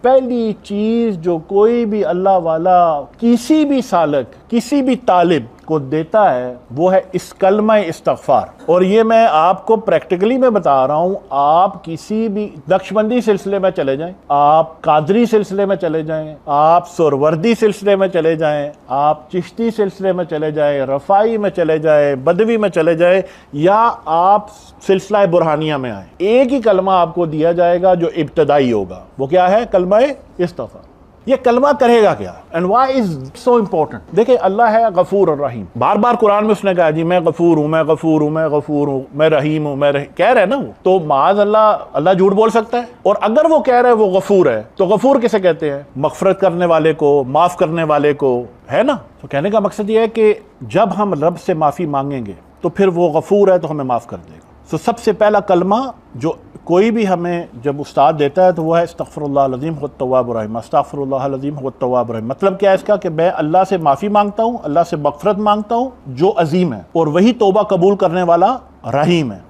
पहली चीज जो कोई भी अल्लाह वाला किसी भी सालक, किसी भी तालिब को देता है वो है इस कलमा इस्तग़फ़ार। और ये मैं आपको प्रैक्टिकली मैं बता रहा हूं, आप किसी भी नक्शबंदी सिलसिले में चले जाएं, आप कादरी सिलसिले में चले जाएं, आप सुरवर्दी सिलसिले में चले जाएं, आप चिश्ती सिलसिले में चले जाएं, रफ़ाई में चले जाएं, बदवी में चले जाएं, या आप सिलसिला बुरहानिया में आए, एक ही कलमा आपको दिया जाएगा जो इब्तदाई होगा। वो क्या है? कलमा इस्तग़फ़ार। ये कलमा करेगा क्या and why is so important? देखिए, अल्लाह है गफूर और रहीम। बार बार कुरान में उसने कहा जी मैं गफूर हूं, मैं गफूर हूं, मैं गफूर हूं, मैं रहीम हूं, कह रहे हैं ना वो। तो माज अल्लाह झूठ बोल सकता है? और अगर वो कह रहा है वो गफूर है, तो गफूर किसे कहते हैं? मगफरत करने वाले को, माफ करने वाले को, है ना। तो कहने का मकसद ये है कि जब हम रब से माफी मांगेंगे तो फिर वो गफूर है तो हमें माफ कर देगा। तो सबसे पहला कलमा जो कोई भी हमें जब उस्ताद देता है तो वह है अस्तग़फ़िरुल्लाह अज़ीम हुव तव्वाबुर रहीम। अस्तग़फ़िरुल्लाह अज़ीम हुव तव्वाबुर रहीम मतलब क्या है इसका? कि मैं अल्लाह से माफ़ी मांगता हूँ, अल्लाह से मग़फ़िरत मांगता हूँ जो अजीम है, और वही तौबा कबूल करने वाला रहीम है।